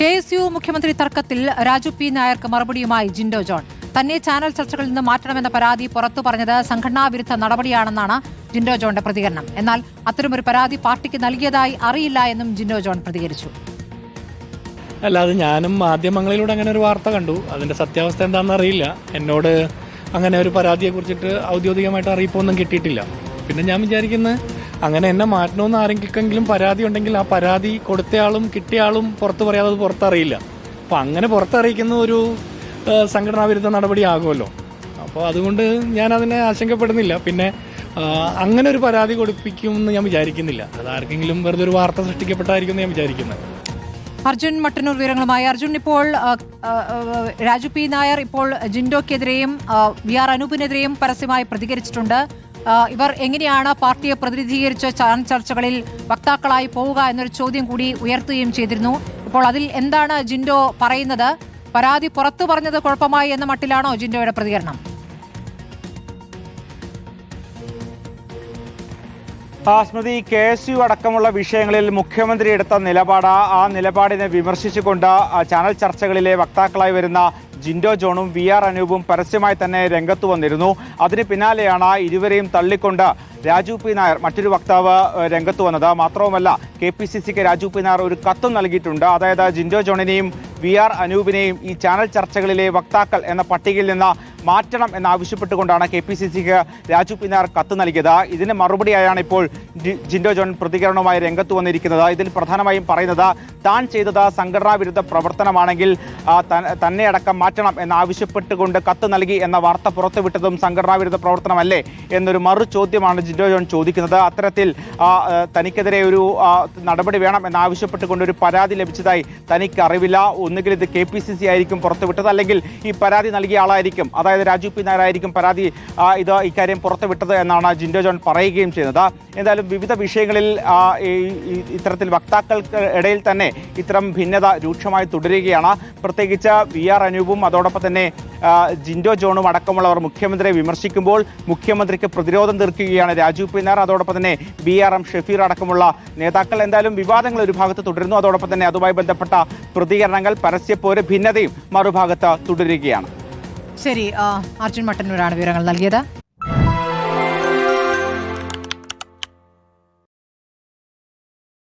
KSU മുഖ്യമന്ത്രി തർക്കത്തിൽ Raju P നായർക്ക് മറുപടിയുമായി ജിൻഡോ ജോൺ. തന്നെ ചാനൽ ചർച്ചകളിൽ നിന്ന് മാറ്റണമെന്ന പരാതി പുറത്തു പറഞ്ഞത് സംഘടനാ വിരുദ്ധ നടപടിയാണെന്നാണ് ജിൻഡോ ജോണിന്റെ പ്രതികരണം. എന്നാൽ അത്തരമൊരു പരാതി പാർട്ടിക്ക് നൽകിയതായി അറിയില്ല എന്നും ജിൻഡോ ജോൺ പ്രതികരിച്ചു. അല്ലാതെ ഞാനും മാധ്യമങ്ങളിലൂടെ അങ്ങനെ ഒരു വാർത്ത കണ്ടു. അതിന്റെ സത്യാവസ്ഥ എന്താണെന്ന് അറിയില്ല. എന്നോട് അങ്ങനെ ഒരു പരാതിയെ കുറിച്ചിട്ട് ഔദ്യോഗികമായിട്ട് അറിയിപ്പൊന്നും കിട്ടിയിട്ടില്ല. പിന്നെ ഞാൻ വിചാരിക്കുന്നത് അങ്ങനെ എന്നെ മാറ്റണമെന്ന് ആരെങ്കിലും പരാതി ഉണ്ടെങ്കിൽ ആ പരാതി കൊടുത്തയാളും കിട്ടിയയാളും പുറത്ത് പറയാതെ അത് പുറത്തറിയില്ല. അപ്പോൾ അങ്ങനെ പുറത്തറിയിക്കുന്ന ഒരു സംഘടനാ വിരുദ്ധ നടപടിയാകുമല്ലോ. അപ്പോൾ അതുകൊണ്ട് ഞാൻ അതിനെ ആശങ്കപ്പെടുന്നില്ല. പിന്നെ അങ്ങനെ ഒരു പരാതി കൊടുപ്പിക്കുമെന്ന് ഞാൻ വിചാരിക്കുന്നില്ല. അത് ആർക്കെങ്കിലും വെറുതെ ഒരു വാർത്ത സൃഷ്ടിക്കപ്പെട്ടായിരിക്കും ഞാൻ വിചാരിക്കുന്നത്. അർജുൻ മട്ടന്നൂർ വിവരങ്ങളുമായി. അർജുൻ, ഇപ്പോൾ രാജു പി നായർ ഇപ്പോൾ ജിൻഡോക്കെതിരെയും VR അനൂപിനെതിരെയും പരസ്യമായി പ്രതികരിച്ചിട്ടുണ്ട്. ഇവർ എങ്ങനെയാണ് പാർട്ടിയെ പ്രതിനിധീകരിച്ച് ചാനൽ ചർച്ചകളിൽ വക്താക്കളായി പോവുക എന്നൊരു ചോദ്യം കൂടി ഉയർത്തുകയും ചെയ്തിരുന്നു. ഇപ്പോൾ അതിൽ എന്താണ് ജിൻഡോ പറയുന്നത്? പരാതി പുറത്തു പറഞ്ഞത് കുഴപ്പമായി എന്ന മട്ടിലാണോ ജിൻഡോയുടെ പ്രതികരണം? സ്മൃതി, KSU അടക്കമുള്ള വിഷയങ്ങളിൽ മുഖ്യമന്ത്രി എടുത്ത നിലപാട്, ആ നിലപാടിനെ വിമർശിച്ചുകൊണ്ട് ചാനൽ ചർച്ചകളിലെ വക്താക്കളായി വരുന്ന ജിൻഡോ ജോണും VR അനൂപും പരസ്യമായി തന്നെ രംഗത്ത് വന്നിരുന്നു. അതിന് പിന്നാലെയാണ് ഇരുവരെയും തള്ളിക്കൊണ്ട് രാജു പി നായർ, മറ്റൊരു വക്താവ്, രംഗത്ത് വന്നത്. മാത്രവുമല്ല, KPCCക്ക് രാജു പി നായർ ഒരു കത്തും നൽകിയിട്ടുണ്ട്. അതായത് ജിൻഡോ ജോണിനെയും VR അനൂപിനെയും ഈ ചാനൽ ചർച്ചകളിലെ വക്താക്കൾ എന്ന പട്ടികയിൽ നിന്ന് മാറ്റണം എന്നാവശ്യപ്പെട്ടുകൊണ്ടാണ് KPCCക്ക് രാജു പി നായർ കത്ത് നൽകിയത്. ഇതിന് മറുപടിയായാണ് ഇപ്പോൾ ജിൻഡോ ജോൺ പ്രതികരണവുമായി രംഗത്ത് വന്നിരിക്കുന്നത്. ഇതിൽ പ്രധാനമായും പറയുന്നത്, താൻ ചെയ്തത് സംഘടനാ വിരുദ്ധ പ്രവർത്തനമാണെങ്കിൽ തന്നെ അടക്കം മാറ്റണം എന്നാവശ്യപ്പെട്ടുകൊണ്ട് കത്ത് നൽകി എന്ന വാർത്ത പുറത്തുവിട്ടതും സംഘടനാ വിരുദ്ധ പ്രവർത്തനമല്ലേ എന്നൊരു മറു ചോദ്യമാണ് ജിൻഡോ ജോൺ ചോദിക്കുന്നത്. അത്തരത്തിൽ തനിക്കെതിരെ ഒരു നടപടി വേണം എന്നാവശ്യപ്പെട്ടുകൊണ്ട് ഒരു പരാതി ലഭിച്ചതായി തനിക്ക് അറിവില്ല. ഒന്നുകിൽ ഇത് KPCC ആയിരിക്കും പുറത്തുവിട്ടത്, അല്ലെങ്കിൽ ഈ പരാതി നൽകിയ ആളായിരിക്കും, അതായത് രാജു പി നായർ ആയിരിക്കും പരാതി ഇക്കാര്യം പുറത്തുവിട്ടത് എന്നാണ് ജിൻഡോ ജോൺ പറയുകയും ചെയ്യുന്നത്. എന്തായാലും വിവിധ വിഷയങ്ങളിൽ ഇത്തരത്തിൽ വക്താക്കൾക്ക് ഇടയിൽ തന്നെ ഇത്തരം ഭിന്നത രൂക്ഷമായി തുടരുകയാണ്. പ്രത്യേകിച്ച് VR അനൂപും അതോടൊപ്പം തന്നെ ജിൻഡോ ജോണും അടക്കമുള്ളവർ മുഖ്യമന്ത്രിയെ വിമർശിക്കുമ്പോൾ മുഖ്യമന്ത്രിക്ക് പ്രതിരോധം തീർക്കുകയാണ് രാജു പി നായർ, അതോടൊപ്പം തന്നെ BRM ഷഫീർ അടക്കമുള്ള നേതാക്കൾ. എന്തായാലും വിവാദങ്ങൾ ഒരു ഭാഗത്ത് തുടരുന്നു. അതോടൊപ്പം തന്നെ അതുമായി ബന്ധപ്പെട്ട പ്രതികരണങ്ങൾ, പരസ്യപ്പോര്, ഭിന്നതയും മറുഭാഗത്ത് തുടരുകയാണ്. ശരി, അർജുൻ മട്ടന്നൂരാണ് വിവരങ്ങൾ നൽകിയത്.